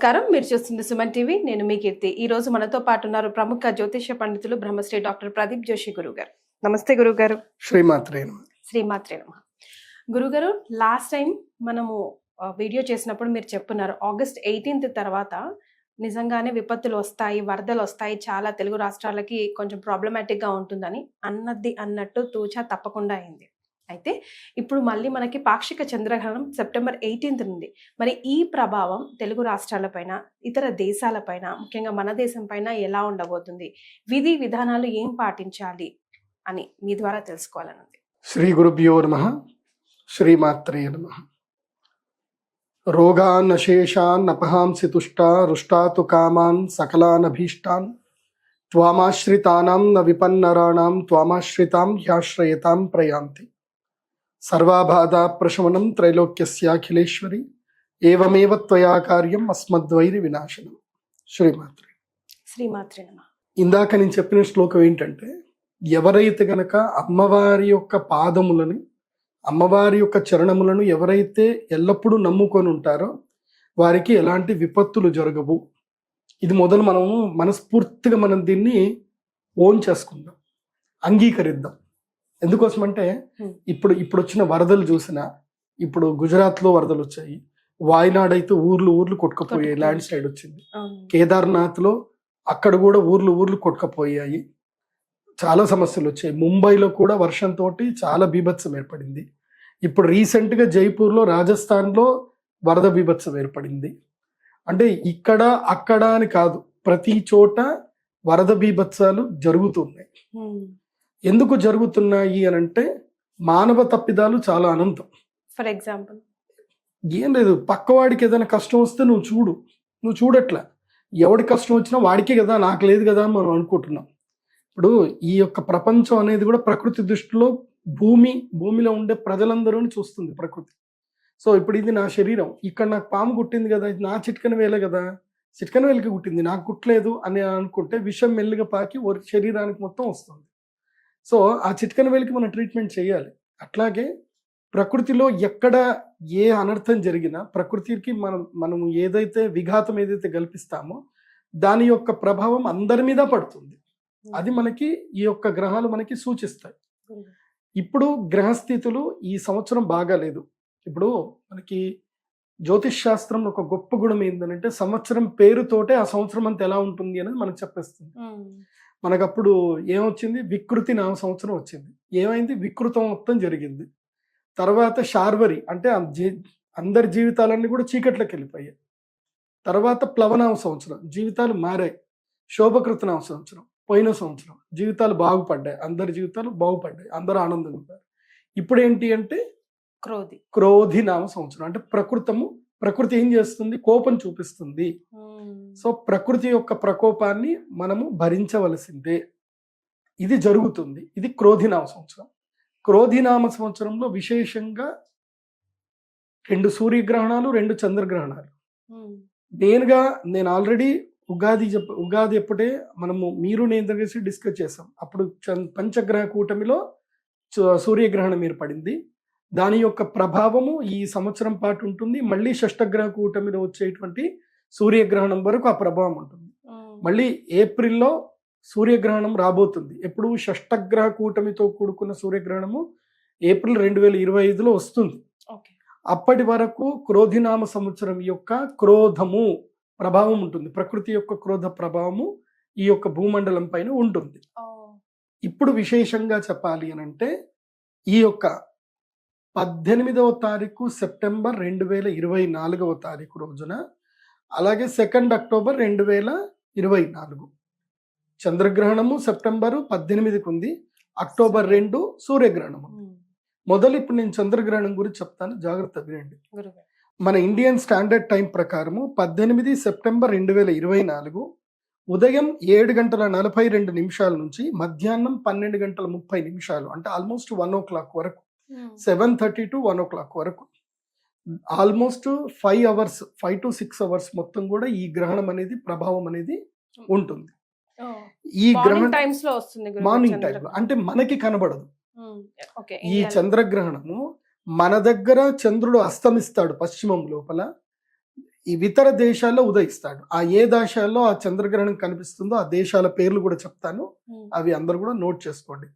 నమస్కారం. మీరు చూస్తుంది సుమన్ టీవీ. నేను మీ కీర్తి. ఈ రోజు మనతో పాటు ఉన్నారు ప్రముఖ జ్యోతిష్య పండితులు బ్రహ్మశ్రీ డాక్టర్ ప్రదీప్ జోషి గురుగారు. నమస్తే గురుగారు. శ్రీమాత్రే నమః. శ్రీమాత్రే నమః. గురుగారు, లాస్ట్ టైం మనము వీడియో చేసినప్పుడు మీరు చెప్పున్నారు ఆగస్ట్ 18th తర్వాత నిజంగానే విపత్తులు వస్తాయి, వరదలు వస్తాయి, చాలా తెలుగు రాష్ట్రాలకి కొంచెం ప్రాబ్లమాటిక్ గా ఉంటుందని అన్నట్టు తూచా తప్పకుండా అయింది. అయితే ఇప్పుడు మళ్ళీ మనకి పాక్షిక చంద్రగ్రహణం సెప్టెంబర్ 18th నుండి. మరి ఈ ప్రభావం తెలుగు రాష్ట్రాలపైన, ఇతర దేశాలపైన, ముఖ్యంగా మన దేశం పైన ఎలా ఉండబోతుంది, విధి విధానాలు ఏం పాటించాలి అని మీ ద్వారా తెలుసుకోవాలనుంది. శ్రీ గురుభ్యో నమః. శ్రీమాత్రే నమః. రోగాన్ అశేషాన్ అపహాంసి తుష్టా రుష్టాతు కామాన్ సకలాన్ అభీష్టాన్ త్వామాశ్రితానాం న విపన్నరాణాం త్వామాశ్రితాం హ్యాశ్రయతాం ప్రయాంతి. సర్వాబాధా ప్రశమనం త్రైలోక్యస్యాఖిలేశ్వరి ఏవమేవ త్వయా కార్యం అస్మద్వైరి వినాశనం. శ్రీమాత్రే. శ్రీమాత్రే నమః. ఇందాక నేను చెప్పిన శ్లోకం ఏంటంటే, ఎవరైతే గనక అమ్మవారి యొక్క పాదములని, అమ్మవారి యొక్క చరణములను ఎవరైతే ఎల్లప్పుడూ నమ్ముకొని ఉంటారో వారికి ఎలాంటి విపత్తులు జరగవు. ఇది మొదలు మనము మనస్ఫూర్తిగా మనం దీన్ని ఓన్ చేసుకుందాం, అంగీకరిద్దాం. ఎందుకోసమంటే ఇప్పుడు వచ్చిన వరదలు చూసినా, ఇప్పుడు గుజరాత్ లో వరదలు వచ్చాయి, వాయనాడ్ అయితే ఊర్లు కొట్టుకుపోయాయి, ల్యాండ్ స్లైడ్ వచ్చింది. కేదార్నాథ్ లో అక్కడ కూడా ఊర్లు కొట్టుకుపోయాయి, చాలా సమస్యలు వచ్చాయి. ముంబైలో కూడా వర్షంతో చాలా బీభత్సం ఏర్పడింది. ఇప్పుడు రీసెంట్ గా జైపూర్ లో, రాజస్థాన్ లో వరద బీభత్సం ఏర్పడింది. అంటే ఇక్కడ అక్కడ అని కాదు, ప్రతి చోట వరద బీభత్సాలు జరుగుతున్నాయి. ఎందుకు జరుగుతున్నాయి అని అంటే, మానవ తప్పిదాలు చాలా అనంతం. ఫర్ ఎగ్జాంపుల్ ఏం లేదు, పక్కవాడికి ఏదైనా కష్టం వస్తే నువ్వు చూడట్లా. ఎవడి కష్టం వచ్చినా వాడికే కదా, నాకు లేదు కదా అని మనం అనుకుంటున్నాం. ఇప్పుడు ఈ యొక్క ప్రపంచం అనేది కూడా ప్రకృతి దృష్టిలో భూమిలో ఉండే ప్రజలందరూ చూస్తుంది ప్రకృతి. సో ఇప్పుడు ఇది నా శరీరం, ఇక్కడ నాకు పాము కుట్టింది కదా, ఇది నా చిట్కన వేలే కదా, చిట్కన వేలకి కుట్టింది, నాకు కుట్టలేదు అని అనుకుంటే విషం మెల్లిగా పాకి శరీరానికి మొత్తం వస్తుంది. సో ఆ చిట్కన వేలికి మనం ట్రీట్మెంట్ చేయాలి. అట్లాగే ప్రకృతిలో ఎక్కడ ఏ అనర్థం జరిగినా ప్రకృతికి మనము ఏదైతే విఘాతం ఏదైతే కల్పిస్తామో దాని యొక్క ప్రభావం అందరి మీద పడుతుంది. అది మనకి ఈ యొక్క గ్రహాలు మనకి సూచిస్తాయి. ఇప్పుడు గ్రహస్థితులు ఈ సంవత్సరం బాగాలేదు. ఇప్పుడు మనకి జ్యోతిష్ శాస్త్రంలో ఒక గొప్ప గుణం ఏంటంటే, సంవత్సరం పేరుతోటే ఆ సంవత్సరం అంతా ఎలా ఉంటుంది అనేది మనకు చెప్పేస్తుంది. మనకు అప్పుడు ఏమొచ్చింది, వికృతి నామ సంవత్సరం వచ్చింది. ఏమైంది, వికృతం మొత్తం జరిగింది. తర్వాత శార్వరి అంటే అందరి జీవితాలన్నీ కూడా చీకట్లోకి వెళ్ళిపోయాయి. తర్వాత ప్లవనామ సంవత్సరం, జీవితాలు మారాయి. శోభకృతనామ సంవత్సరం, పోయిన సంవత్సరం జీవితాలు బాగుపడ్డాయి, అందరి జీవితాలు బాగుపడ్డాయి, అందరూ ఆనందంగా ఉంటారు. ఇప్పుడు ఏంటి అంటే క్రోధి నామ సంవత్సరం. అంటే ప్రకృతి ఏం చేస్తుంది, కోపం చూపిస్తుంది. సో ప్రకృతి యొక్క ప్రకోపాన్ని మనము భరించవలసిందే. ఇది జరుగుతుంది. ఇది క్రోధినామ సంవత్సరం. క్రోధినామ సంవత్సరంలో విశేషంగా 2 సూర్యగ్రహణాలు, 2 చంద్రగ్రహణాలు. మెయిన్గా నేను ఆల్రెడీ ఉగాది ఎప్పుడే మీరు నేను కలిసి డిస్కస్ చేసాం. అప్పుడు పంచగ్రహ కూటమిలో సూర్యగ్రహణం ఏర్పడింది. దాని యొక్క ప్రభావము ఈ సంవత్సరం పాటు ఉంటుంది. మళ్ళీ షష్టగ్రహ కూటమిలో వచ్చేటువంటి సూర్యగ్రహణం వరకు ఆ ప్రభావం ఉంటుంది. మళ్ళీ ఏప్రిల్లో సూర్యగ్రహణం రాబోతుంది. ఎప్పుడు షష్టగ్రహ కూటమితో కూడుకున్న సూర్యగ్రహణము ఏప్రిల్ 2025లో వస్తుంది. అప్పటి వరకు క్రోధినామ సంవత్సరం యొక్క క్రోధము ప్రభావం ఉంటుంది. ప్రకృతి యొక్క క్రోధ ప్రభావము ఈ యొక్క భూమండలం పైన ఉంటుంది. ఇప్పుడు విశేషంగా చెప్పాలి అని అంటే, ఈ యొక్క 18వ తారీఖు సెప్టెంబర్ 2024వ తారీఖు రోజున, అలాగే 2 అక్టోబర్ 2024 చంద్రగ్రహణము సెప్టెంబర్ 18కి ఉంది, అక్టోబర్ 2 సూర్యగ్రహణము. ఇప్పుడు నేను చంద్రగ్రహణం గురించి చెప్తాను, జాగ్రత్త వినండి. మన ఇండియన్ స్టాండర్డ్ టైం ప్రకారము 18 సెప్టెంబర్ 2024 ఉదయం 7:42 నుంచి మధ్యాహ్నం 12:30 అంటే ఆల్మోస్ట్ 1 o'clock వరకు, 7:30 to 1 o'clock వరకు, ఆల్మోస్ట్ 5 to 6 hours మొత్తం కూడా ఈ గ్రహణం అనేది ప్రభావం అనేది ఉంటుంది. ఈ గ్రహణం మార్నింగ్ టైంలో అంటే మనకి కనబడదు. ఈ చంద్రగ్రహణము మన దగ్గర చంద్రుడు అస్తమిస్తాడు పశ్చిమం లోపల. ఈ ఇతర దేశాల్లో ఉదయిస్తాడు. ఆ ఏ దేశాల్లో ఆ చంద్రగ్రహణం కనిపిస్తుందో ఆ దేశాల పేర్లు కూడా చెప్తాను, అవి అందరూ కూడా నోట్ చేసుకోండి.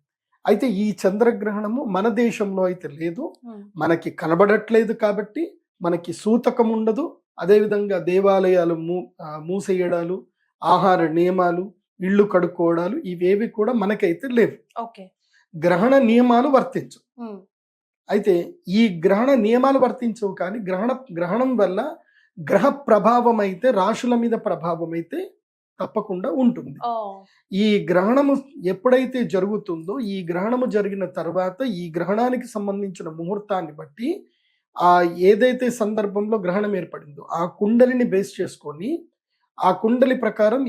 అయితే ఈ చంద్రగ్రహణము మన దేశంలో అయితే లేదు, మనకి కనబడట్లేదు కాబట్టి మనకి సూతకం ఉండదు. అదేవిధంగా దేవాలయాలు మూసేయడాలు, ఆహార నియమాలు, ఇళ్ళు కడుక్కోవడాలు ఇవేవి కూడా మనకైతే లేవు. ఓకే. గ్రహణ నియమాలు వర్తించు. అయితే ఈ గ్రహణ నియమాలు వర్తించవు, కానీ గ్రహణం వల్ల గ్రహ ప్రభావం అయితే రాశుల మీద ప్రభావం అయితే తప్పకుండా ఉంటుంది. ఈ గ్రహణము ఎప్పుడైతే జరుగుతుందో, ఈ గ్రహణము జరిగిన తర్వాత ఈ గ్రహణానికి సంబంధించిన ముహూర్తాన్ని బట్టి ఆ ఏదైతే సందర్భంలో గ్రహణం ఏర్పడిందో ఆ కుండలిని బేస్ చేసుకొని ఆ కుండలి ప్రకారం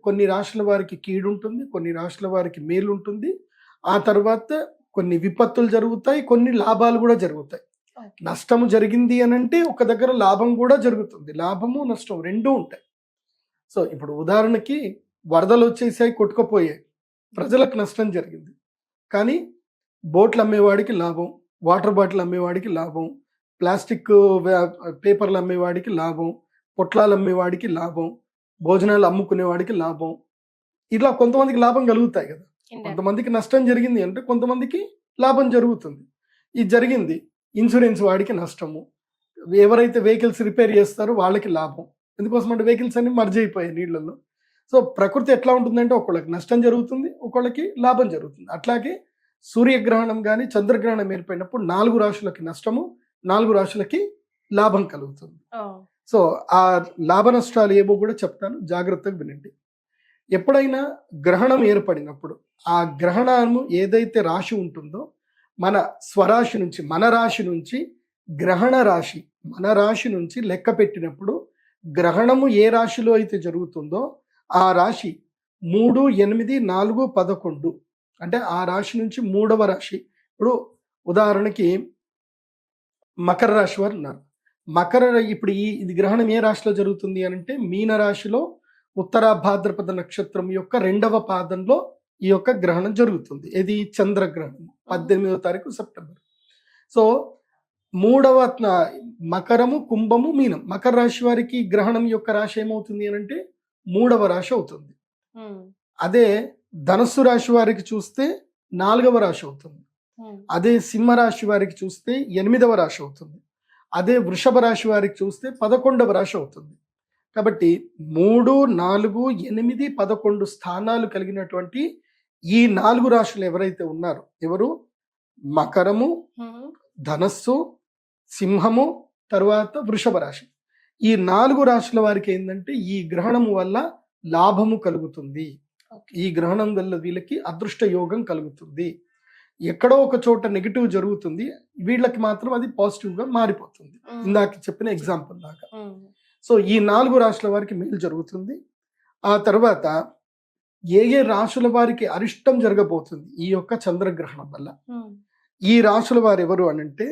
కొన్ని రాశుల వారికి కీడు ఉంటుంది, కొన్ని రాశుల వారికి మేలు ఉంటుంది. ఆ తర్వాత కొన్ని విపత్తులు జరుగుతాయి, కొన్ని లాభాలు కూడా జరుగుతాయి. నష్టము జరిగింది అని అంటే ఒక దగ్గర లాభం కూడా జరుగుతుంది. లాభము నష్టం రెండూ ఉంటాయి. సో ఇప్పుడు ఉదాహరణకి వరదలు వచ్చేసాయి, కొట్టుకుపోయాయి, ప్రజలకు నష్టం జరిగింది. కానీ బోట్లు అమ్మేవాడికి లాభం, వాటర్ బాటిల్ అమ్మేవాడికి లాభం, ప్లాస్టిక్ పేపర్లు అమ్మేవాడికి లాభం, పొట్లాలు అమ్మేవాడికి లాభం, భోజనాలు అమ్ముకునేవాడికి లాభం. ఇలా కొంతమందికి లాభం కలుగుతాయి కదా. కొంతమందికి నష్టం జరిగింది అంటే కొంతమందికి లాభం జరుగుతుంది. ఇది జరిగింది, ఇన్సూరెన్స్ వాడికి నష్టము, ఎవరైతే వెహికల్స్ రిపేర్ చేస్తారో వాళ్ళకి లాభం. ఎందుకోసం అంటే వెహికల్స్ అన్ని మర్జ్ అయిపోయాయి నీళ్ళల్లో. సో ప్రకృతి ఎట్లా ఉంటుందంటే ఒకళ్ళకి నష్టం జరుగుతుంది, ఒకళ్ళకి లాభం జరుగుతుంది. అట్లాగే సూర్యగ్రహణం కానీ చంద్రగ్రహణం ఏర్పడినప్పుడు 4 రాశులకి నష్టము, 4 రాశులకి లాభం కలుగుతుంది. సో ఆ లాభ నష్టాలు ఏవో కూడా చెప్తాను, జాగ్రత్తగా వినండి. ఎప్పుడైనా గ్రహణం ఏర్పడినప్పుడు ఆ గ్రహణము ఏదైతే రాశి ఉంటుందో మన స్వరాశి నుంచి, మన రాశి నుంచి గ్రహణ రాశి, మన రాశి నుంచి లెక్క పెట్టినప్పుడు గ్రహణము ఏ రాశిలో అయితే జరుగుతుందో ఆ రాశి 3, 8, 4, 11 అంటే ఆ రాశి నుంచి 3వ రాశి. ఇప్పుడు ఉదాహరణకి మకర రాశి వారు ఉన్నారు. ఇప్పుడు ఇది గ్రహణం ఏ రాశిలో జరుగుతుంది అని అంటే మీన రాశిలో ఉత్తర భాద్రపద నక్షత్రం యొక్క 2వ పాదంలో ఈ యొక్క గ్రహణం జరుగుతుంది. ఇది చంద్రగ్రహణం 18వ తారీఖు సెప్టెంబర్. సో 3వ మకరము, కుంభము, మీనం. మకర రాశి వారికి గ్రహణం యొక్క రాశి ఏమవుతుంది అని అంటే 3వ రాశి అవుతుంది. అదే ధనస్సు రాశి వారికి చూస్తే 4వ రాశి అవుతుంది. అదే సింహ రాశి వారికి చూస్తే 8వ రాశి అవుతుంది. అదే వృషభ రాశి వారికి చూస్తే 11వ రాశి అవుతుంది. కాబట్టి 3, 4, 8, 11 స్థానాలు కలిగినటువంటి ఈ 4 రాశులు ఎవరైతే ఉన్నారో, ఎవరు? మకరము, ధనస్సు, సింహము, తర్వాత వృషభ రాశి. ఈ 4 రాశుల వారికి ఏంటంటే ఈ గ్రహణము వల్ల లాభము కలుగుతుంది. ఈ గ్రహణం వల్ల వీళ్ళకి అదృష్ట యోగం కలుగుతుంది. ఎక్కడో ఒక చోట నెగిటివ్ జరుగుతుంది, వీళ్ళకి మాత్రం అది పాజిటివ్ గా మారిపోతుంది. ఇందాక చెప్పిన ఎగ్జాంపుల్ లాగా. సో ఈ 4 రాశుల వారికి మేలు జరుగుతుంది. ఆ తర్వాత ఏ రాశుల వారికి అరిష్టం జరగబోతుంది ఈ యొక్క చంద్రగ్రహణం వల్ల. ఈ రాశుల వారు ఎవరు అనంటే,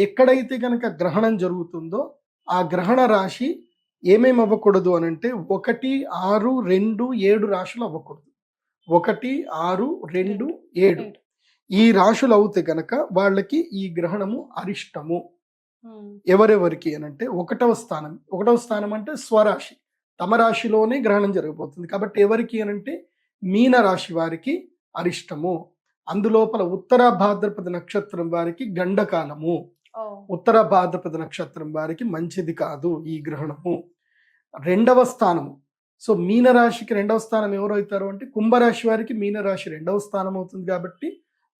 ఎక్కడైతే కనుక గ్రహణం జరుగుతుందో ఆ గ్రహణ రాశి ఏమేమి అవ్వకూడదు అనంటే 1, 6, 2, 7 రాశులు అవ్వకూడదు. 1, 6, 2, 7 ఈ రాశులు అవుతే గనక వాళ్ళకి ఈ గ్రహణము అరిష్టము. ఎవరెవరికి అనంటే 1వ స్థానం. 1వ స్థానం అంటే స్వరాశి, తమ రాశిలోనే గ్రహణం జరగబోతుంది. కాబట్టి ఎవరికి అనంటే మీన రాశి వారికి అరిష్టము. అందులోపల ఉత్తర భాద్రపద నక్షత్రం వారికి గండకాలము, ఉత్తర భాద్రపద నక్షత్రం వారికి మంచిది కాదు ఈ గ్రహణము. 2వ స్థానము. సో మీన రాశికి 2వ స్థానం ఎవరు అవుతారు అంటే కుంభరాశి వారికి మీన రాశి 2వ స్థానం అవుతుంది. కాబట్టి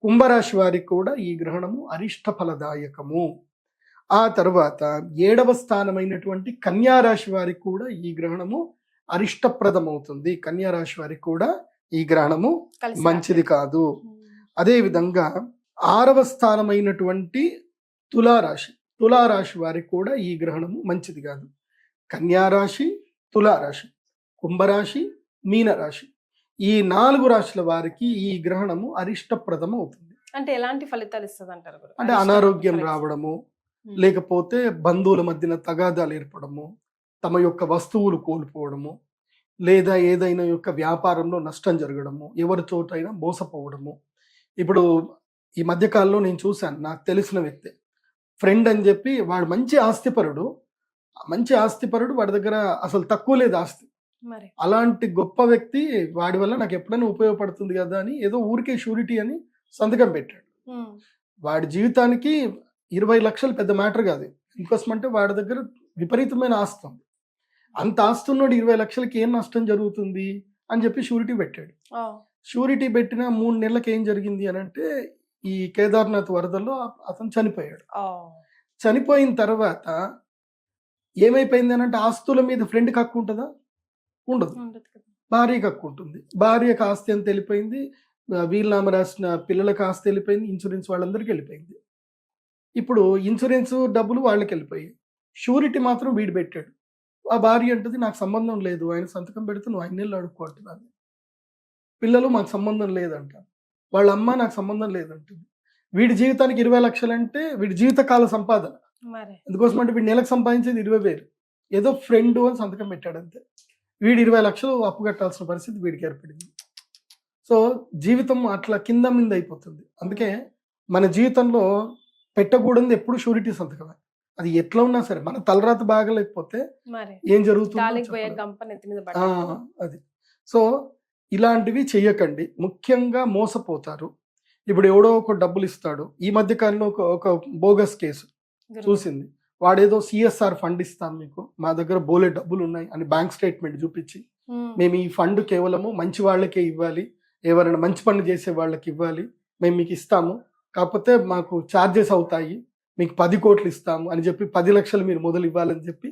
కుంభరాశి వారికి కూడా ఈ గ్రహణము అరిష్ట ఫలదాయకము. ఆ తర్వాత 7వ స్థానమైనటువంటి కన్యా రాశి వారికి కూడా ఈ గ్రహణము అరిష్టప్రదం అవుతుంది. కన్యా రాశి వారికి కూడా ఈ గ్రహణము మంచిది కాదు. అదే విధంగా 6వ స్థానమైనటువంటి తులారాశి, తులారాశి వారికి కూడా ఈ గ్రహణము మంచిది కాదు. కన్యా రాశి, తులారాశి, కుంభరాశి, మీనరాశి ఈ 4 రాశుల వారికి ఈ గ్రహణము అరిష్టప్రదం అవుతుంది. అంటే ఎలాంటి ఫలితాలు ఇస్తుంది అంటారు? అంటే అనారోగ్యం రావడము, లేకపోతే బంధువుల మధ్యన తగాదాలు ఏర్పడము, తమ యొక్క వస్తువులు కోల్పోవడము, లేదా ఏదైనా యొక్క వ్యాపారంలో నష్టం జరగడము, ఎవరి చోటైనా మోసపోవడము. ఇప్పుడు ఈ మధ్యకాలంలో నేను చూశాను, నాకు తెలిసిన వ్యక్తి ఫ్రెండ్ అని చెప్పి, వాడు మంచి ఆస్తిపరుడు, మంచి ఆస్తిపరుడు, వాడి దగ్గర అసలు తక్కువ లేదు ఆస్తి. మరి అలాంటి గొప్ప వ్యక్తి వాడి వల్ల నాకు ఎప్పుడైనా ఉపయోగపడుతుంది కదా అని ఏదో ఊరికే షూరిటీ అని సంతకం పెట్టాడు. ఉమ్, వాడి జీవితానికి 20 లక్షలు పెద్ద మ్యాటర్ కాదు. ఇంకోసం అంటే వాడి దగ్గర విపరీతమైన ఆస్తి ఉంది. అంత ఆస్తి ఉన్నోడు 20 లక్షలకి ఏం నష్టం జరుగుతుంది అని చెప్పి షూరిటీ పెట్టాడు. ఓ, షూరిటీ పెట్టిన 3 నెలలకు ఏం జరిగింది అని అంటే ఈ కేదార్నాథ్ వరదల్లో అతను చనిపోయాడు. ఓ, చనిపోయిన తర్వాత ఏమైపోయింది అని అంటే ఆస్తుల మీద ఫ్రెండ్కి హక్కు ఉంటుందా? ఉండదు. ఉండదు కదా. భార్యకి హక్కు ఉంటుంది. భార్యకు ఆస్తి ఎంత వెళ్ళిపోయింది, వీలునామా రాసిన పిల్లలకు ఆస్తి వెళ్ళిపోయింది, ఇన్సూరెన్స్ వాళ్ళందరికీ వెళ్ళిపోయింది. ఇప్పుడు ఇన్సూరెన్స్ డబ్బులు వాళ్ళకి వెళ్ళిపోయాయి, షూరిటీ మాత్రం వీడు పెట్టాడు. ఆ భార్య అంటది నాకు సంబంధం లేదు, ఆయన సంతకం పెడితే నువ్వు 5 నెలలు అడుక్కుంటున్నాను. పిల్లలు మాకు సంబంధం లేదంట, వాళ్ళ అమ్మ నాకు సంబంధం లేదంటుంది. వీడి జీవితానికి 20 లక్షలు అంటే వీడి జీవితకాల సంపాదన. మరి ఎందుకోసం అంటే వీడు నెలకు సంపాదించేది 20,000, ఏదో ఫ్రెండ్ అని సంతకం పెట్టాడు అంతే. వీడు 20 లక్షలు అప్పు కట్టాల్సిన పరిస్థితి వీడికి ఏర్పడింది. సో జీవితం అట్లా కింద మీద అయిపోతుంది. అందుకే మన జీవితంలో పెట్టకూడదు ఎప్పుడు షూరిటీ సంతకమే. అది ఎట్లా ఉన్నా సరే మన తలరాత బాగలేకపోతే మరి ఏం జరుగుతుందో గాలికి పోయే చెప్పలేం. గంప నెత్తి మీద ఆ, పడ్డట్టు. అది. సో ఇలాంటివి చెయ్యకండి, ముఖ్యంగా మోసపోతారు. ఇప్పుడు ఎవడో ఒక డబ్బులు ఇస్తాడు. ఈ మధ్య కాలంలో ఒక బోగస్ కేసు గురువు. చూసింది. వాడేదో సిఎస్ఆర్ ఫండ్ ఇస్తాం మీకు, మా దగ్గర బోలే డబ్బులు ఉన్నాయి అని బ్యాంక్ స్టేట్మెంట్ చూపించి ఉమ్, మేము ఈ ఫండ్ కేవలము మంచి వాళ్ళకే ఇవ్వాలి, ఎవరైనా మంచి పనులు చేసే వాళ్ళకి ఇవ్వాలి, మేము మీకు ఇస్తాము, కాకపోతే మాకు ఛార్జెస్ అవుతాయి, మీకు 10 కోట్లు ఇస్తాము అని చెప్పి 10 లక్షలు మీరు మొదలు ఇవ్వాలని చెప్పి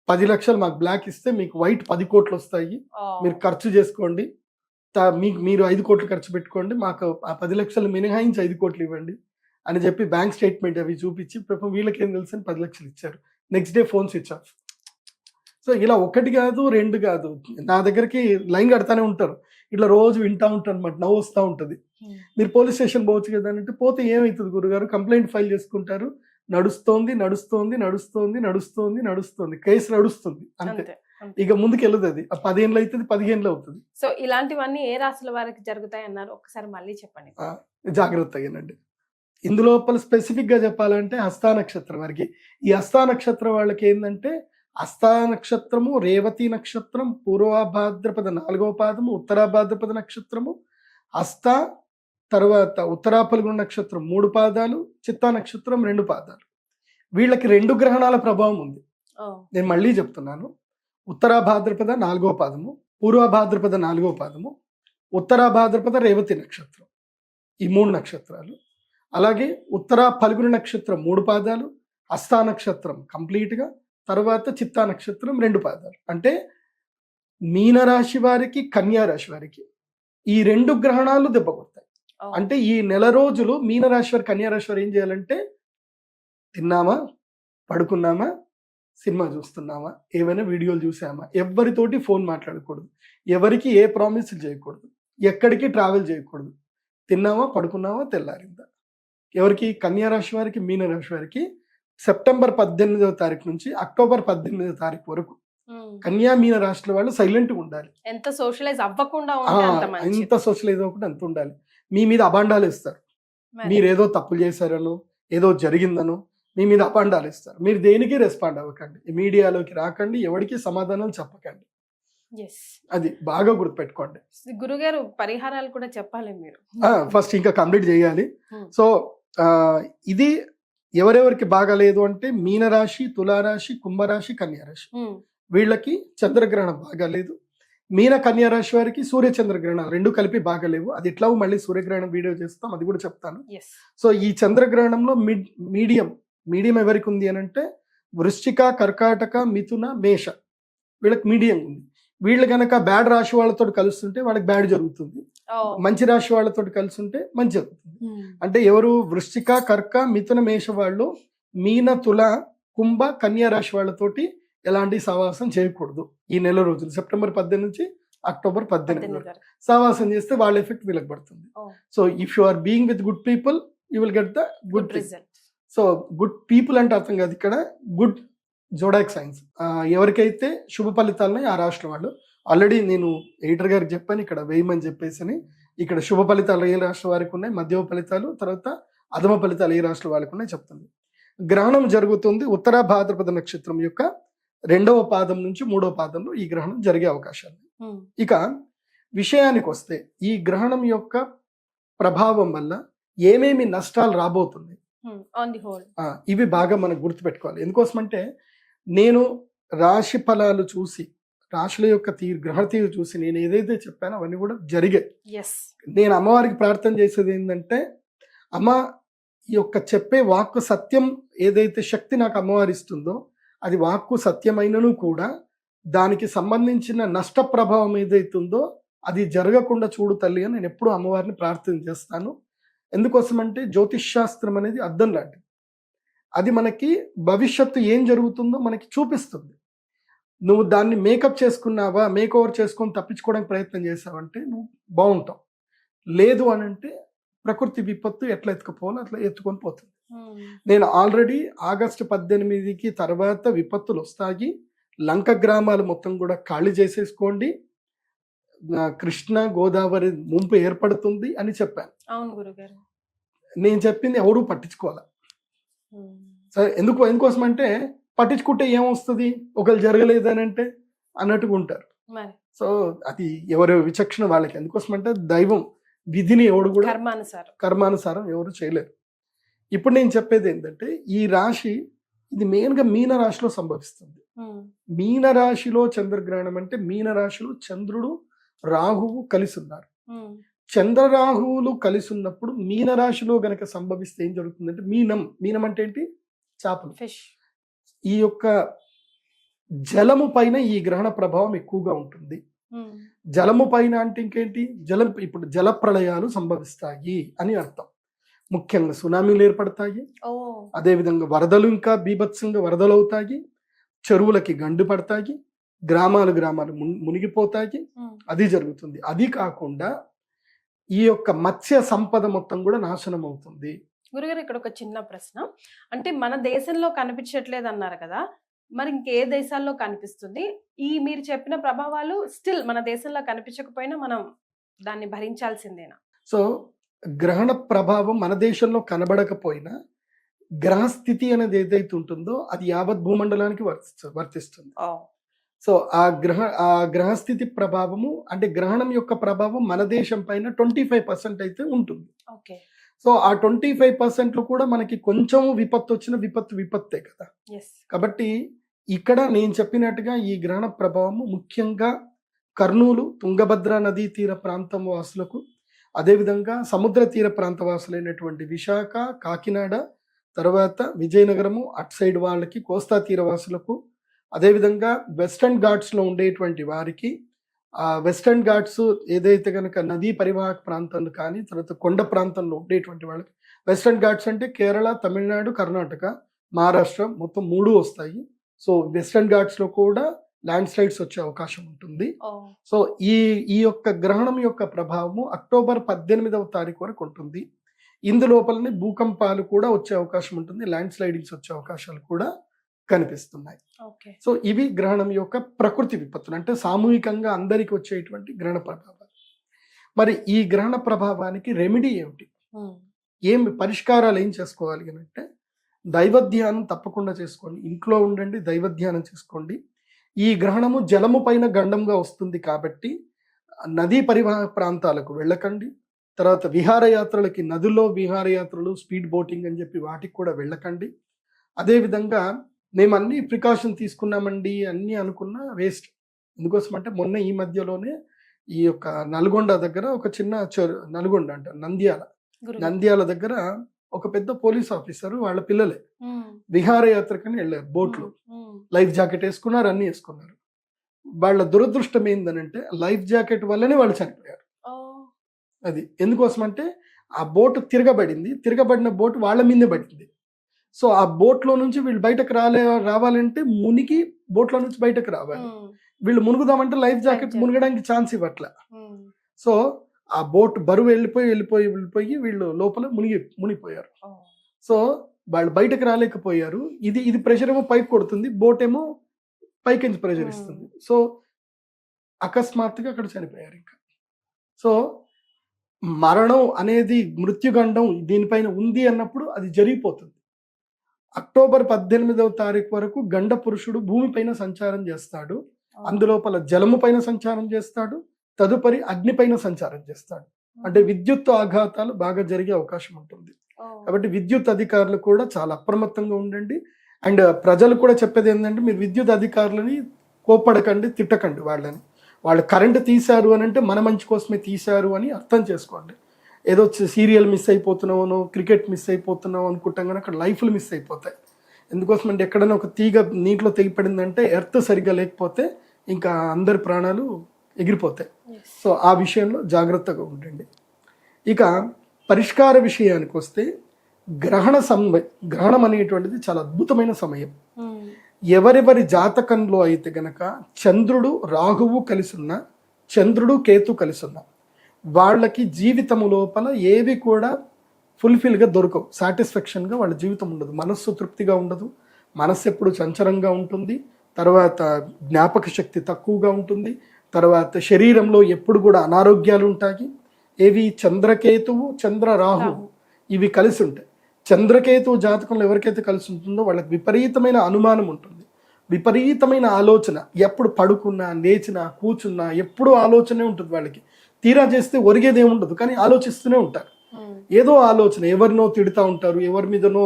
10 లక్షలు మాకు బ్లాక్ ఇస్తే మీకు వైట్ 10 కోట్లు వస్తాయి, ఓ, మీరు ఖర్చు చేసుకోండి, మీరు 5 కోట్లు ఖర్చు పెట్టుకోండి, మాకు ఆ 10 లక్షలు మినహాయించి 5 కోట్లు ఇవ్వండి అని చెప్పి బ్యాంక్ స్టేట్మెంట్ అవి చూపించి పాపం వీళ్ళకి ఏం తెలుసు అని 10 లక్షలు ఇచ్చారు. Next day phone switch off. So ఇలా 1 కాదు 2 కాదు, నా దగ్గరికి లైన్ కడతానే ఉంటారు. ఇట్లా రోజు వింటా ఉంటాను అనమాట, నవ్వు వస్తూ ఉంటుంది. ఉమ్, మీరు పోలీస్ స్టేషన్ పోవచ్చు కదా అంటే, పోతే ఏమవుతుంది గురుగారు, కంప్లైంట్ ఫైల్ చేసుకుంటారు, నడుస్తోంది నడుస్తోంది నడుస్తోంది నడుస్తోంది నడుస్తోంది, కేసు నడుస్తుంది అంతే. అంతే అంతే. ఇక ముందుకు వెళ్ళదు. అది 10 ఏళ్ళు అవుతుంది, 15 ఏళ్ళు అవుతుంది. సో ఇలాంటివన్నీ ఏ రాశుల వారికి జరుగుతాయి అన్నారు, ఒకసారి మళ్ళీ చెప్పండి. జాగ్రత్తగానండి. ఇందులోపల స్పెసిఫిక్ గా చెప్పాలంటే హస్తా నక్షత్రం వారికి. ఈ హస్తా నక్షత్రం వాళ్ళకి ఏంటంటే, హస్తా నక్షత్రము, రేవతి నక్షత్రం, పూర్వభాద్రపద 4వ పాదము, ఉత్తరాభాద్రపద నక్షత్రము, హస్త తర్వాత ఉత్తరాపల్గుణ నక్షత్రం 3 పాదాలు, చిత్తా నక్షత్రం 2 పాదాలు. వీళ్ళకి 2 గ్రహణాల ప్రభావం ఉంది. ఓ, నేను మళ్ళీ చెప్తున్నాను. ఉత్తరాభాద్రపద 4వ పాదము, పూర్వభాద్రపద 4వ పాదము, ఉత్తరాభాద్రపద రేవతి నక్షత్రం, ఈ 3 నక్షత్రాలు. అలాగే ఉత్తరా ఫల్గుణ నక్షత్రం 3 పాదాలు, హస్తా నక్షత్రం కంప్లీట్గా, తర్వాత చిత్తా నక్షత్రం 2 పాదాలు. అంటే మీనరాశి వారికి, కన్యా రాశి వారికి ఈ 2 గ్రహణాలు దెబ్బ కొడతాయి. ఓ, అంటే ఈ నెల రోజులు మీనరాశి వారు, కన్యా రాశి వారు ఏం చేయాలంటే, తిన్నామా, పడుకున్నామా, సినిమా చూస్తున్నామా, ఏమైనా వీడియోలు చూసామా, ఎవరితోటి ఫోన్ మాట్లాడకూడదు, ఎవరికి ఏ ప్రామిస్లు చేయకూడదు, ఎక్కడికి ట్రావెల్ చేయకూడదు, తిన్నామా, పడుకున్నామా, తెల్లారిందా. ఎవరికి? కన్యా రాశి వారికి, మీన రాశి వారికి సెప్టెంబర్ 18వ తారీఖు నుంచి అక్టోబర్ 18వ తారీఖు వరకు ఉమ్. కన్యా మీన రాశుల వాళ్ళు సైలెంట్గా ఉండాలి. ఎంత సోషలైజ్ అవ్వకుండా ఉంటే అంత మంచిది. ఎంత సోషలైజ్ అవ్వకుండా అంత ఉండాలి. మీ మీద అబాండాలు ఇస్తారు, మరి. మీరు ఏదో తప్పులు చేశారనో, ఏదో జరిగిందనో మీ మీద అపాండాలు ఇస్తారు. మీరు దేనికి రెస్పాండ్ అవ్వకండి, మీడియాలోకి రాకండి, ఎవరికి సమాధానాలు చెప్పకండి. Yes. అది బాగా గుర్తుపెట్టుకోండి. గురుగారు పరిహారాలు కూడా చెప్పాలి మీరు. ఫస్ట్ ఇంకా కంప్లీట్ చేయాలి. Hmm. సో ఇది ఎవరెవరికి బాగాలేదు అంటే, మీనరాశి, తులారాశి, కుంభరాశి, కన్యారాశి ఉమ్, వీళ్ళకి చంద్రగ్రహణం బాగాలేదు. మీన కన్యా రాశి వారికి సూర్య చంద్రగ్రహణాలు 2 కలిపి బాగాలేవు. అది ఎట్లా మళ్ళీ సూర్యగ్రహణం వీడియో చేస్తాం, అది కూడా చెప్తాను. yes. సో ఈ చంద్రగ్రహణంలో మీడియం ఎవరికి ఉంది అని అంటే, వృశ్చిక, కర్కాటక, మిథున, మేష వీళ్ళకి మీడియం ఉంది. వీళ్ళు కనుక బ్యాడ్ రాశి వాళ్ళతో కలుస్తుంటే వాళ్ళకి బ్యాడ్ జరుగుతుంది, ఓ, మంచి రాశి వాళ్ళతో కలుస్తుంటే మంచి జరుగుతుంది. ఉమ్, అంటే ఎవరు? వృశ్చిక, కర్క, మిథున, మేష వాళ్ళు మీన, తుల, కుంభ, కన్యా రాశి వాళ్ళతోటి ఎలాంటి సహవాసం చేయకూడదు ఈ నెల రోజులు, సెప్టెంబర్ 18 నుంచి అక్టోబర్ 18 వరకు. వరకు. సహవాసం చేస్తే వాళ్ళ ఎఫెక్ట్ వీళ్ళకి పడుతుంది. Oh. So if you are being with good people you will get the good Good result. So good people అంటే అర్థం కాదు ఇక్కడ, గుడ్ జోడాక్ సైన్స్. ఎవరికైతే శుభ ఫలితాలని ఆ రాష్ట్రం వాళ్ళు, ఆల్రెడీ నేను ఎడిటర్ గారికి చెప్పాను ఇక్కడ వేయమని చెప్పేసి. ఇక్కడ శుభ ఫలితాలు ఏ రాష్ట్రం వారికి ఉన్నాయి, మధ్యమ ఫలితాలు, తర్వాత అధమ ఫలితాలు ఏ రాష్ట్రం వాళ్ళకి ఉన్నాయి చెప్తుంది. గ్రహణం జరుగుతుంది ఉత్తర భాద్రపద నక్షత్రం యొక్క రెండవ పాదం నుంచి మూడవ పాదంలో ఈ గ్రహణం జరిగే అవకాశాలు. ఉమ్, ఇక విషయానికి వస్తే ఈ గ్రహణం యొక్క ప్రభావం వల్ల ఏమేమి నష్టాలు రాబోతున్నాయి, ఆన్ ది హోల్. ఇవి బాగా మనం గుర్తుపెట్టుకోవాలి. ఎందుకోసమంటే నేను రాశి ఫలాలు చూసి, రాశుల యొక్క గ్రహ తీరు చూసి నేను ఏదైతే చెప్పానో అవన్నీ కూడా జరిగాయి. ఎస్. నేను అమ్మవారికి ప్రార్థన చేసేది ఏంటంటే, అమ్మ ఈ యొక్క చెప్పే వాక్కు సత్యం, ఏదైతే శక్తి నాకు అమ్మవారి ఇస్తుందో అది వాక్కు సత్యమైనను కూడా దానికి సంబంధించిన నష్ట ప్రభావం ఏదైతుందో అది జరగకుండా చూడు తల్లి అని నేను ఎప్పుడూ అమ్మవారిని ప్రార్థన చేస్తాను. ఎందుకోసమంటే జ్యోతిష్ శాస్త్రం అనేది అద్దం లాంటిది. అది మనకి భవిష్యత్తు ఏం జరుగుతుందో మనకి చూపిస్తుంది. నువ్వు దాన్ని మేకప్ చేసుకున్నావా, మేక్ ఓవర్ చేసుకొని తప్పించుకోవడానికి ప్రయత్నం చేసావంటే నువ్వు బాగుంటావు. లేదు అని అంటే ప్రకృతి విపత్తు ఎట్లా ఎత్తుకుపోవాలో అట్లా ఎత్తుకొని పోతుంది. నేను ఆల్రెడీ ఆగస్టు 18కి తర్వాత విపత్తులు వస్తాయి, లంక గ్రామాలు మొత్తం కూడా ఖాళీ చేసేసుకోండి, కృష్ణ గోదావరి ముంపు ఏర్పడుతుంది అని చెప్పాను. అవును గురుగారు. నేను చెప్పింది ఎవడూ పట్టించుకోవాలి. సరే, ఎందుకోసం అంటే పట్టించుకుంటే ఏమొస్తుంది, ఒకళ్ళు జరగలేదని అంటే అన్నట్టుగా ఉంటారు. మరి సో అది ఎవరి విచక్షణ వాళ్ళకి. ఎందుకోసం అంటే దైవం విధిని ఎవడు కూడా కర్మానుసారం ఎవరు చేయలేరు. ఇప్పుడు నేను చెప్పేది ఏంటంటే, ఈ రాశి ఇది మెయిన్గా మీన రాశిలో సంభవిస్తుంది. మీన రాశిలో చంద్రగ్రహణం అంటే మీన రాశిలో చంద్రుడు రాహువు కలిసి ఉన్నారు. చంద్రరాహువులు కలిసి ఉన్నప్పుడు మీన రాశిలో గనక సంభవిస్తే ఏం జరుగుతుందంటే, మీనం అంటే ఏంటి, చేపలు, ఫిష్. ఈ యొక్క జలము పైన ఈ గ్రహణ ప్రభావం ఎక్కువగా ఉంటుంది. జలము పైన అంటే ఇంకేంటి, ఇప్పుడు జల ప్రళయాలు సంభవిస్తాయి అని అర్థం. ముఖ్యంగా సునామీలు ఏర్పడతాయి, అదేవిధంగా వరదలు ఇంకా బీభత్సంగా వరదలు అవుతాయి, చెరువులకి గండు పడతాయి, గ్రామాలు మునిగిపోతాయి. అది జరుగుతుంది. అది కాకుండా ఈ యొక్క మత్స్య సంపద మొత్తం కూడా నాశనం అవుతుంది. గురుగారు, ఇక్కడ ఒక చిన్న ప్రశ్న. అంటే మన దేశంలో కనిపించట్లేదు అన్నారు కదా, మరి ఇంకే దేశాల్లో కనిపిస్తుంది? ఈ మీరు చెప్పిన ప్రభావాలు స్టిల్ మన దేశంలో కనిపించకపోయినా మనం దాన్ని భరించాల్సిందేనా? సో గ్రహణ ప్రభావం మన దేశంలో కనబడకపోయినా గ్రహస్థితి అనేది ఏదైతే ఉంటుందో అది యావత్ భూమండలానికి వర్తిస్తుంది. సో ఆ గ్రహస్థితి ప్రభావము అంటే గ్రహణం యొక్క ప్రభావం మన దేశం పైన 25% అయితే ఉంటుంది. సో ఆ 25% కూడా మనకి కొంచెం విపత్తు వచ్చిన విపత్తే కదా. కాబట్టి ఇక్కడ నేను చెప్పినట్టుగా ఈ గ్రహణ ప్రభావము ముఖ్యంగా కర్నూలు, తుంగభద్ర నదీ తీర ప్రాంతం వాసులకు, అదేవిధంగా సముద్ర తీర ప్రాంత వాసులైనటువంటి విశాఖ, కాకినాడ, తర్వాత విజయనగరము అటు సైడ్ వాళ్ళకి, కోస్తా తీర వాసులకు, అదేవిధంగా వెస్టర్న్ ఘాట్స్లో ఉండేటువంటి వారికి, వెస్టర్న్ ఘాట్స్ ఏదైతే కనుక నదీ పరివాహక ప్రాంతాలు కానీ తర్వాత కొండ ప్రాంతంలో ఉండేటువంటి వాళ్ళకి, వెస్టర్న్ ఘాట్స్ అంటే కేరళ, తమిళనాడు, కర్ణాటక, మహారాష్ట్ర మొత్తం 3 వస్తాయి. సో వెస్టర్న్ ఘాట్స్లో కూడా ల్యాండ్ స్లైడ్స్ వచ్చే అవకాశం ఉంటుంది. సో ఈ యొక్క గ్రహణం యొక్క ప్రభావము అక్టోబర్ 18వ తారీఖు వరకు ఉంటుంది. ఇందులోపలనే భూకంపాలు కూడా వచ్చే అవకాశం ఉంటుంది, ల్యాండ్ స్లైడింగ్స్ వచ్చే అవకాశాలు కూడా కనిపిస్తున్నాయి. సో ఇవి గ్రహణం యొక్క ప్రకృతి విపత్తులు, అంటే సామూహికంగా అందరికి వచ్చేటువంటి గ్రహణ ప్రభావాలు. మరి ఈ గ్రహణ ప్రభావానికి రెమెడీ ఏమిటి, పరిష్కారాలు ఏం చేసుకోవాలి అని అంటే, దైవధ్యానం తప్పకుండా చేసుకోండి. ఇంట్లో ఉండండి, దైవధ్యానం చేసుకోండి. ఈ గ్రహణము జలము పైన గండంగా వస్తుంది కాబట్టి నదీ పరివాహక ప్రాంతాలకు వెళ్ళకండి. తర్వాత విహారయాత్రలకి, నదుల్లో విహారయాత్రలు, స్పీడ్ బోటింగ్ అని చెప్పి వాటికి కూడా వెళ్ళకండి. అదేవిధంగా మేము అన్ని ప్రికాషన్ తీసుకున్నామండి అన్నీ అనుకున్న వేస్ట్. ఎందుకోసం అంటే మొన్న ఈ మధ్యలోనే ఈ యొక్క నల్గొండ దగ్గర ఒక చిన్న నల్గొండ అంట నంద్యాల దగ్గర ఒక పెద్ద పోలీస్ ఆఫీసర్ వాళ్ళ పిల్లలే విహారయాత్రకని వెళ్ళారు బోట్లో. లైఫ్ జాకెట్ వేసుకున్నారు, అన్ని వేసుకున్నారు. వాళ్ళ దురదృష్టం ఏందనంటే లైఫ్ జాకెట్ వల్లనే వాళ్ళు చనిపోయారు. అది ఎందుకోసం అంటే ఆ బోటు తిరగబడిన బోటు వాళ్ళ మీదే పడింది. సో ఆ బోట్లో నుంచి వీళ్ళు బయటకు రావాలంటే మునిగి బోట్లో నుంచి బయటకు రావాలి. వీళ్ళు మునుగుదామంటే లైఫ్ జాకెట్ మునగడానికి ఛాన్స్ ఇవ్వట్లే. సో ఆ బోట్ బరువు వెళ్ళిపోయి వీళ్ళు లోపల మునిగిపోయారు. సో వాళ్ళు బయటకు రాలేకపోయారు. ఇది ప్రెషర్ ఏమో పైకి కొడుతుంది, బోట్ ఏమో పైకి ప్రెషర్ ఇస్తుంది. సో అకస్మాత్తుగా అక్కడ చనిపోయారు. ఇంకా సో మరణం అనేది, మృత్యుగండం దీనిపైన ఉంది అన్నప్పుడు అది జరిగిపోతుంది. అక్టోబర్ 18వ తారీఖు వరకు గండ పురుషుడు భూమిపైన సంచారం చేస్తాడు. అందులోపల జలము పైన సంచారం చేస్తాడు, తదుపరి అగ్ని పైన సంచారం చేస్తాడు. అంటే విద్యుత్ ఆఘాతాలు బాగా జరిగే అవకాశం ఉంటుంది. కాబట్టి విద్యుత్ అధికారులు కూడా చాలా అప్రమత్తంగా ఉండండి. అండ్ ప్రజలు కూడా చెప్పేది ఏంటంటే, మీరు విద్యుత్ అధికారులని కోప్పడకండి, తిట్టకండి వాళ్ళని. వాళ్ళు కరెంటు తీశారు అని అంటే మన మంచి కోసమే తీశారు అని అర్థం చేసుకోండి. ఏదో సీరియల్ మిస్ అయిపోతున్నామో, క్రికెట్ మిస్ అయిపోతున్నాం అనుకుంటాం కానీ అక్కడ లైఫ్లు మిస్ అయిపోతాయి. ఎందుకోసం అంటే ఎక్కడైనా ఒక తీగ నీటిలో తెగిపడిందంటే ఎర్త్ సరిగ్గా లేకపోతే ఇంకా అందరి ప్రాణాలు ఎగిరిపోతాయి. సో ఆ విషయంలో జాగ్రత్తగా ఉండండి. ఇక పరిష్కార విషయానికి వస్తే గ్రహణం అనేటువంటిది చాలా అద్భుతమైన సమయం. ఎవరెవరి జాతకంలో అయితే గనక చంద్రుడు రాహువు కలిసి ఉన్న, చంద్రుడు కేతు కలిసి ఉన్న వాళ్ళకి జీవితము లోపల ఏవి కూడా ఫుల్ఫిల్గా దొరకవు, సాటిస్ఫాక్షన్గా వాళ్ళ జీవితం ఉండదు, మనస్సు తృప్తిగా ఉండదు, మనస్సు ఎప్పుడు చంచలంగా ఉంటుంది, తర్వాత జ్ఞాపక శక్తి తక్కువగా ఉంటుంది, తర్వాత శరీరంలో ఎప్పుడు కూడా అనారోగ్యాలు ఉంటాయి. ఏవి? చంద్రకేతువు, చంద్ర రాహువు ఇవి కలిసి ఉంటాయి. చంద్రకేతువు జాతకంలో ఎవరికైతే కలిసి ఉంటుందో వాళ్ళకి విపరీతమైన అనుమానం ఉంటుంది, విపరీతమైన ఆలోచన. ఎప్పుడు పడుకున్నా, లేచినా, కూర్చున్నా ఎప్పుడు ఆలోచనే ఉంటుంది వాళ్ళకి. తీరా చేస్తే ఒరిగేది ఏముండదు, కానీ ఆలోచిస్తూనే ఉంటారు. ఏదో ఆలోచన, ఎవరినో తిడుతూ ఉంటారు, ఎవరి మీదనో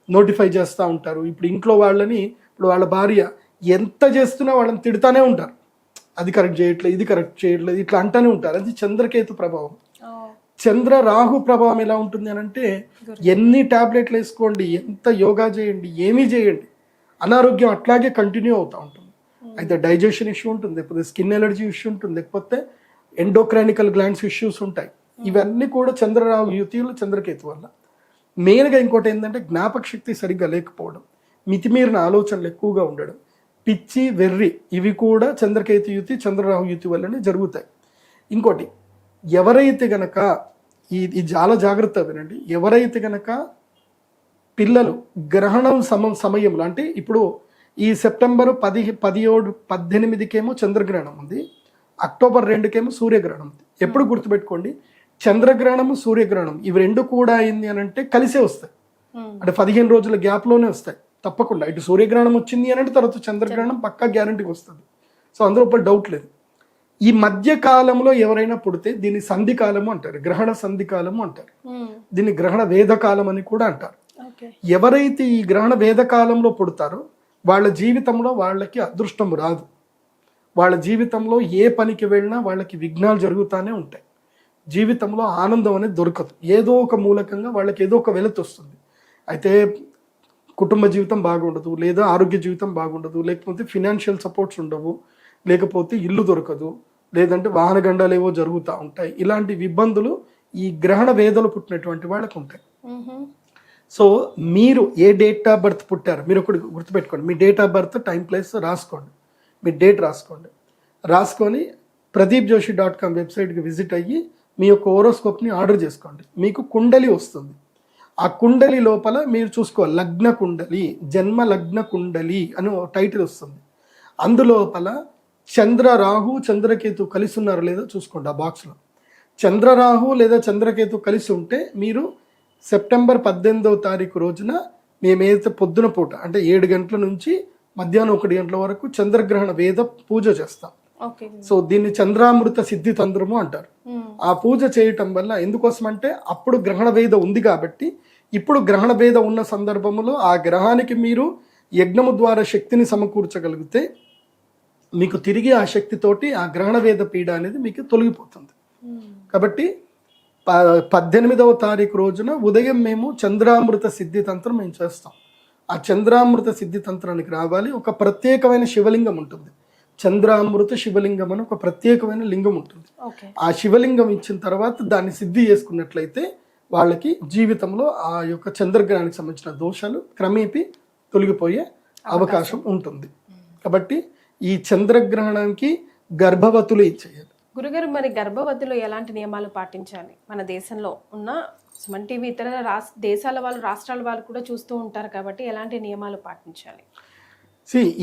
నోటిఫై చేస్తూ ఉంటారు. ఇప్పుడు ఇంట్లో వాళ్ళని, ఇప్పుడు వాళ్ళ భార్య ఎంత చేస్తున్నా వాళ్ళని తిడుతూనే ఉంటారు, అది కరెక్ట్ చేయట్లేదు, ఇది కరెక్ట్ చేయట్లేదు, ఇట్లా అంటూనే ఉంటారు. అది చంద్రకేతు ప్రభావం. చంద్ర రాహు ప్రభావం ఎలా ఉంటుంది అని అంటే, ఎన్ని టాబ్లెట్లు వేసుకోండి, ఎంత యోగా చేయండి, ఏమీ చేయండి, అనారోగ్యం అట్లాగే కంటిన్యూ అవుతూ ఉంటుంది. అయితే డైజెషన్ ఇష్యూ ఉంటుంది, లేకపోతే స్కిన్ ఎలర్జీ ఇష్యూ ఉంటుంది, లేకపోతే ఎండోక్రైనికల్ గ్లాండ్స్ ఇష్యూస్ ఉంటాయి. ఇవన్నీ కూడా చంద్రరాహు యుతిలో చంద్రకేతు వల్ల. మెయిన్గా ఇంకోటి ఏంటంటే జ్ఞాపక శక్తి సరిగ్గా లేకపోవడం, మితిమీరిన ఆలోచనలు ఎక్కువగా ఉండడం, పిచ్చి వెర్రి, ఇవి కూడా చంద్రకేతు యుతి చంద్రరాహు యుతి వల్లనే జరుగుతాయి. ఇంకోటి, ఎవరైతే గనక ఇది చాలా జాగ్రత్త వినండి, ఎవరైతే గనక పిల్లలు గ్రహణం సమయంలో, అంటే ఇప్పుడు ఈ సెప్టెంబర్ 17, 18కేమో చంద్రగ్రహణం ఉంది, అక్టోబర్ 2కేమో సూర్యగ్రహణం ఉంది. ఎప్పుడు గుర్తుపెట్టుకోండి, చంద్రగ్రహణము సూర్యగ్రహణం ఇవి రెండు కూడా అయింది అని అంటే కలిసే వస్తాయి. అంటే 15 రోజుల గ్యాప్లోనే వస్తాయి తప్పకుండా. ఇటు సూర్యగ్రహణం వచ్చింది అని అంటే తర్వాత చంద్రగ్రహణం పక్కా గ్యారంటీకి వస్తుంది. సో అందులో ఒక డౌట్ లేదు. ఈ మధ్య కాలంలో ఎవరైనా పుడితే దీన్ని సంధి కాలము అంటారు, గ్రహణ సంధి కాలము అంటారు, దీన్ని గ్రహణ వేద కాలం అని కూడా అంటారు. ఎవరైతే ఈ గ్రహణ వేద కాలంలో పుడతారో వాళ్ళ జీవితంలో వాళ్ళకి అదృష్టం రాదు, వాళ్ళ జీవితంలో ఏ పనికి వెళ్ళినా వాళ్ళకి విఘ్నాలు జరుగుతూనే ఉంటాయి, జీవితంలో ఆనందం అనేది దొరకదు, ఏదో ఒక మూలకంగా వాళ్ళకి ఏదో ఒక వెలుతు వస్తుంది. అయితే కుటుంబ జీవితం బాగుండదు, లేదా ఆరోగ్య జీవితం బాగుండదు, లేకపోతే ఫినాన్షియల్ సపోర్ట్స్ ఉండవు, లేకపోతే ఇల్లు దొరకదు, లేదంటే వాహన గండాలు ఏవో జరుగుతూ ఉంటాయి. ఇలాంటి ఇబ్బందులు ఈ గ్రహణ వేదలు పుట్టినటువంటి వాళ్ళకు ఉంటాయి. సో మీరు ఏ డేట్ ఆఫ్ బర్త్ పుట్టారు మీరు ఒకటి గుర్తుపెట్టుకోండి, మీ date of birth, time, place రాసుకోండి, మీ డేట్ రాసుకొని pradeepjoshi.com వెబ్సైట్కి విజిట్ అయ్యి మీ యొక్క హోరోస్కోప్ని ఆర్డర్ చేసుకోండి. మీకు కుండలి వస్తుంది. ఆ కుండలి లోపల మీరు చూసుకోవాలి, లగ్న కుండలి, జన్మ లగ్న కుండలి అని టైటిల్ వస్తుంది. అందులోపల చంద్ర రాహు చంద్రకేతు కలిసి ఉన్నారో లేదో చూసుకోండి. ఆ బాక్స్లో చంద్రరాహు లేదా చంద్రకేతు కలిసి ఉంటే మీరు సెప్టెంబర్ 18వ తారీఖు రోజున మేమైతే పొద్దున పూట అంటే 7 గంటల నుంచి మధ్యాహ్నం 1 గంటల వరకు చంద్రగ్రహణ వేద పూజ చేస్తాం. సో దీన్ని చంద్రామృత సిద్ధి తంత్రము అంటారు. ఆ పూజ చేయటం వల్ల ఎందుకోసం అంటే అప్పుడు గ్రహణ వేద ఉంది కాబట్టి, ఇప్పుడు గ్రహణ వేద ఉన్న సందర్భంలో ఆ గ్రహానికి మీరు యజ్ఞము ద్వారా శక్తిని సమకూర్చగలిగితే మీకు తిరిగి ఆ శక్తితోటి ఆ గ్రహణ వేద పీడ అనేది మీకు తొలగిపోతుంది. కాబట్టి 18వ తారీఖు రోజున ఉదయం మేము చంద్రామృత సిద్ధి తంత్రం మేము చేస్తాం. ఆ చంద్రామృత సిద్ధి తంత్రానికి రావాలి. ఒక ప్రత్యేకమైన శివలింగం ఉంటుంది, చంద్రామృత శివలింగం అని ఒక ప్రత్యేకమైన లింగం ఉంటుంది. ఆ శివలింగం ఇచ్చిన తర్వాత దాన్ని సిద్ధి చేసుకున్నట్లయితే వాళ్ళకి జీవితంలో ఆ యొక్క చంద్రగ్రహానికి సంబంధించిన దోషాలు క్రమేపీ తొలగిపోయే అవకాశం ఉంటుంది. కాబట్టి ఈ చంద్రగ్రహణానికి గర్భవతులు ఇచ్చేయాలి. గురుగారు, మరి గర్భవతిలో ఎలాంటి నియమాలు పాటించాలి? మన దేశంలో ఉన్న సుమన్ టీవీ ఇతర దేశాల వాళ్ళు, రాష్ట్రాల వాళ్ళు కూడా చూస్తూ ఉంటారు కాబట్టి ఎలాంటి నియమాలు పాటించాలి?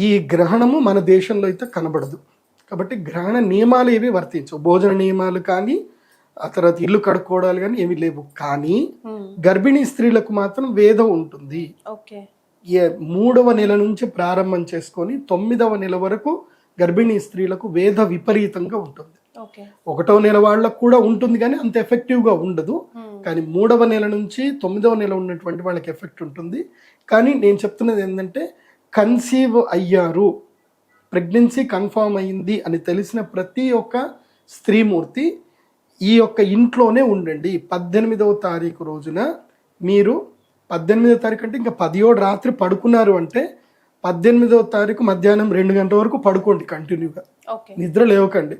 ఈ గ్రహణము మన దేశంలో అయితే కనబడదు కాబట్టి గ్రహణ నియమాలు ఏవి వర్తించవు. భోజన నియమాలు కానీ, ఆ తర్వాత ఇల్లు కడుక్కోవడాలు కానీ ఏమి లేవు. కానీ గర్భిణీ స్త్రీలకు మాత్రం వేదం ఉంటుంది. మూడవ నెల నుంచి ప్రారంభం చేసుకొని 9వ నెల వరకు గర్భిణీ స్త్రీలకు వేద విపరీతంగా ఉంటుంది. ఓకే. 1వ నెల వాళ్ళకు కూడా ఉంటుంది కానీ అంత ఎఫెక్టివ్గా ఉండదు. కానీ 3వ నెల నుంచి 9వ నెల ఉన్నటువంటి వాళ్ళకి ఎఫెక్ట్ ఉంటుంది. కానీ నేను చెప్తున్నది ఏంటంటే కన్సీవ్ అయ్యారు, ప్రెగ్నెన్సీ కన్ఫర్మ్ అయ్యింది అని తెలిసిన ప్రతి ఒక్క స్త్రీమూర్తి ఈ యొక్క ఇంట్లోనే ఉండండి. 18వ తారీఖు రోజున మీరు 18వ తారీఖు అంటే ఇంకా 10వ రాత్రి పడుకున్నారు అంటే 18వ తారీఖు మధ్యాహ్నం 2 గంటల వరకు పడుకోండి కంటిన్యూగా. నిద్ర లేవకండి,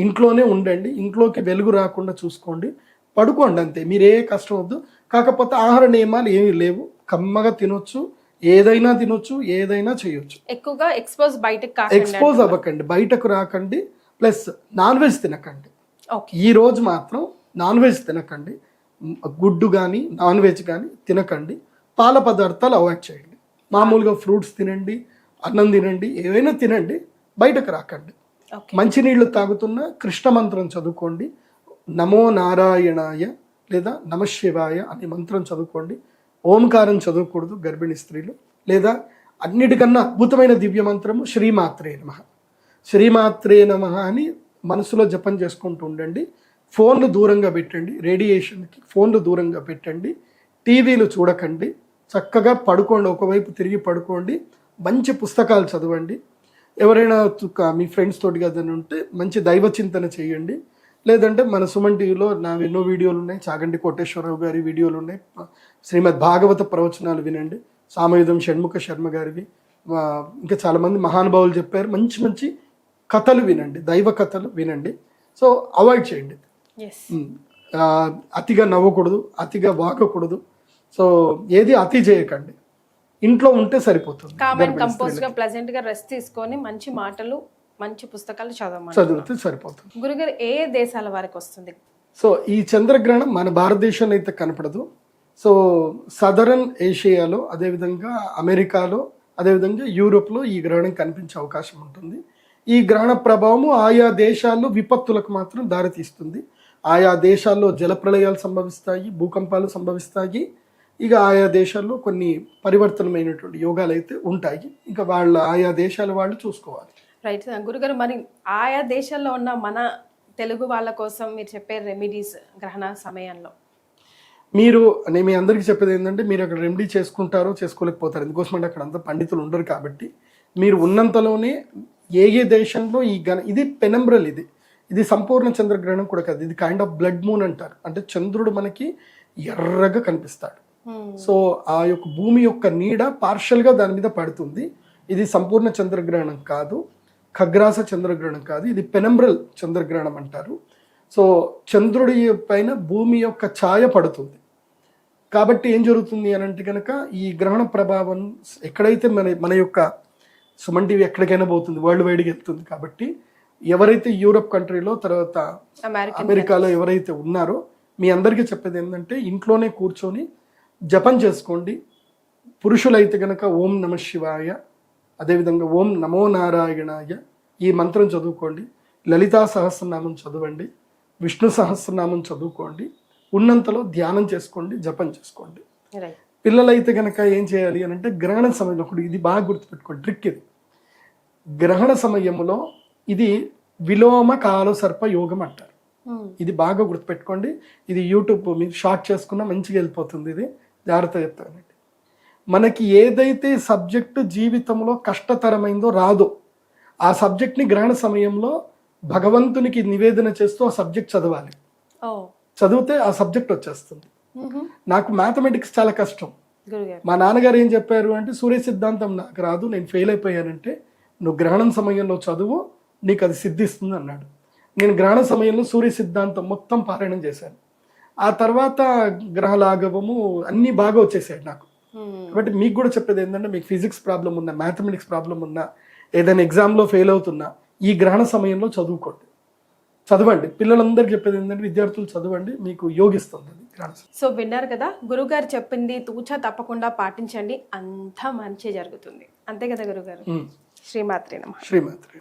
ఇంట్లోనే ఉండండి. ఇంట్లోకి వెలుగు రాకుండా చూసుకోండి, పడుకోండి అంతే. మీరే కష్టం వద్దు. కాకపోతే ఆహార నియమాలు ఏమీ లేవు, కమ్మగా తినొచ్చు, ఏదైనా తినొచ్చు, ఏదైనా చేయొచ్చు. ఎక్కువగా ఎక్స్పోజ్ అవ్వకండి, బయటకు రాకండి. ప్లస్ నాన్ వెజ్ తినకండి. ఓకే. ఈ రోజు మాత్రం నాన్ వెజ్ తినకండి, గుడ్డు కానీ నాన్ వెజ్ కానీ తినకండి. పాల పదార్థాలు అవాయిడ్ చేయండి. మామూలుగా ఫ్రూట్స్ తినండి, అన్నం తినండి, ఏవైనా తినండి, బయటకు రాకండి. మంచినీళ్ళు తాగుతున్న కృష్ణ మంత్రం చదువుకోండి. నమో నారాయణాయ లేదా నమశివాయ అనే మంత్రం చదువుకోండి. ఓంకారం చదవకూడదు గర్భిణీ స్త్రీలు. లేదా అన్నిటికన్నా అద్భుతమైన దివ్య మంత్రము శ్రీమాత్రే నమః. శ్రీమాత్రే నమః అని మనసులో జపం చేసుకుంటూ ఉండండి. ఫోన్లు దూరంగా పెట్టండి, రేడియేషన్కి ఫోన్లు దూరంగా పెట్టండి. టీవీలు చూడకండి, చక్కగా పడుకోండి, ఒకవైపు తిరిగి పడుకోండి. మంచి పుస్తకాలు చదవండి. ఎవరైనా మీ ఫ్రెండ్స్ తోటి కదని ఉంటే మంచి దైవ చింతన చేయండి. లేదంటే మన సుమన్ టీవీలో నా ఎన్నో వీడియోలు ఉన్నాయి, చాగంటి కోటేశ్వరరావు గారి వీడియోలు ఉన్నాయి. శ్రీమద్ భాగవత ప్రవచనాలు వినండి, సామయుధం షణ్ముఖ శర్మ గారివి, ఇంకా చాలామంది మహానుభావులు చెప్పారు. మంచి మంచి కథలు వినండి, దైవ కథలు వినండి. సో అవాయిడ్ చేయండి. అతిగా నవ్వకూడదు, అతిగా వాగకూడదు. సో ఏది అతి చేయకండి, ఇంట్లో ఉంటే సరిపోతుంది. ప్లెజెంట్ గా రెస్ట్ తీసుకొని మంచి మాటలు, మంచి పుస్తకాలు చదివితే సరిపోతుంది. గురుగారు, ఏ దేశాల వారికి వస్తుంది? సో ఈ చంద్రగ్రహణం మన భారతదేశంలో అయితే కనపడదు. సో సదరన్ ఏషియాలో, అదేవిధంగా అమెరికాలో, అదేవిధంగా యూరోప్లో ఈ గ్రహణం కనిపించే అవకాశం ఉంటుంది. ఈ గ్రహణ ప్రభావము ఆయా దేశాల్లో విపత్తులకు మాత్రం దారితీస్తుంది. ఆయా దేశాల్లో జలప్రళయాలు సంభవిస్తాయి, భూకంపాలు సంభవిస్తాయి. ఇక ఆయా దేశాల్లో కొన్ని పరివర్తనమైనటువంటి యోగాలు అయితే ఉంటాయి. ఇంకా ఆయా దేశాల వాళ్ళు చూసుకోవాలి. రైట్ గురుగారు, మరి ఆయా దేశాల్లో ఉన్న మన తెలుగు వాళ్ళ కోసం మీరు చెప్పే రెమెడీస్ గ్రహణ సమయంలో? నేను మీ అందరికీ చెప్పేది ఏంటంటే, మీరు అక్కడ రెమెడీ చేసుకుంటారో చేసుకోలేకపోతారు. ఎందుకోసమంటే అక్కడ అంతా పండితులు ఉండరు. కాబట్టి మీరు ఉన్నంతలోనే ఏ దేశంలో ఇది పెనంబ్రల్, ఇది సంపూర్ణ చంద్రగ్రహణం కూడా కాదు. ఇది కైండ్ ఆఫ్ బ్లడ్ మూన్ అంటారు. అంటే చంద్రుడు మనకి ఎర్రగా కనిపిస్తాడు. సో ఆ యొక్క భూమి యొక్క నీడ పార్షల్గా దాని మీద పడుతుంది. ఇది సంపూర్ణ చంద్రగ్రహణం కాదు, ఖగ్రాస చంద్రగ్రహణం కాదు, ఇది పెనంబ్రల్ చంద్రగ్రహణం అంటారు. సో చంద్రుడి పైన భూమి యొక్క ఛాయ పడుతుంది. కాబట్టి ఏం జరుగుతుంది అని అంటే కనుక, ఈ గ్రహణ ప్రభావం ఎక్కడైతే మన యొక్క సుమన్ టీవీ ఎక్కడికైనా పోతుంది, వరల్డ్ వైడ్గా వెళ్తుంది. కాబట్టి ఎవరైతే యూరోప్ కంట్రీలో, తర్వాత అమెరికాలో ఎవరైతే ఉన్నారో, మీ అందరికీ చెప్పేది ఏంటంటే, ఇంట్లోనే కూర్చొని జపం చేసుకోండి. పురుషులైతే కనుక ఓం నమ శివాయ, అదేవిధంగా ఓం నమో నారాయణాయ ఈ మంత్రం చదువుకోండి. లలితా సహస్రనామం చదవండి, విష్ణు సహస్రనామం చదువుకోండి. ఉన్నంతలో ధ్యానం చేసుకోండి, జపం చేసుకోండి. పిల్లలైతే కనుక ఏం చేయాలి అని అంటే, గ్రహణ సమయంలో ఇది బాగా గుర్తుపెట్టుకోండి, ట్రిక్ ఇది. గ్రహణ సమయంలో ఇది విలోమ కాల సర్ప యోగం అంటారు. ఇది బాగా గుర్తుపెట్టుకోండి. ఇది యూట్యూబ్ మీరు షార్ట్ చేసుకున్నా మంచిగా వెళ్ళిపోతుంది. ఇది జాగ్రత్త చెప్తానండి. మనకి ఏదైతే సబ్జెక్టు జీవితంలో కష్టతరమైందో రాదో, ఆ సబ్జెక్ట్ని గ్రహణ సమయంలో భగవంతునికి నివేదన చేస్తూ ఆ సబ్జెక్ట్ చదవాలి. చదివితే ఆ సబ్జెక్ట్ వచ్చేస్తుంది. నాకు మ్యాథమెటిక్స్ చాలా కష్టం. మా నాన్నగారు ఏం చెప్పారు అంటే, సూర్య సిద్ధాంతం నాకు రాదు, నేను ఫెయిల్ అయిపోయానంటే నువ్వు గ్రహణం సమయంలో చదువు, నీకు అది సిద్ధిస్తుంది అన్నాడు. నేను గ్రహణ సమయంలో సూర్య సిద్ధాంతం మొత్తం పారాయణం చేశాను. ఆ తర్వాత గ్రహలాఘవము అన్నీ బాగా వచ్చేసాయి నాకు. కాబట్టి మీకు కూడా చెప్పేది ఏంటంటే, మీకు ఫిజిక్స్ ప్రాబ్లం ఉన్నా, మ్యాథమెటిక్స్ ప్రాబ్లం ఉన్నా, ఏదైనా ఎగ్జామ్లో ఫెయిల్ అవుతున్నా, ఈ గ్రహణ సమయంలో చదువుకోండి, చదవండి. పిల్లలందరికీ చెప్పేది ఏంటంటే, విద్యార్థులు చదవండి, మీకు యోగిస్తుంది గ్రహణ. సో విన్నారు కదా, గురుగారు చెప్పింది తూచా తప్పకుండా పాటించండి, అంతా మంచి జరుగుతుంది. అంతే కదా గురుగారు? శ్రీమాత్రే నమః. శ్రీమాత్రే.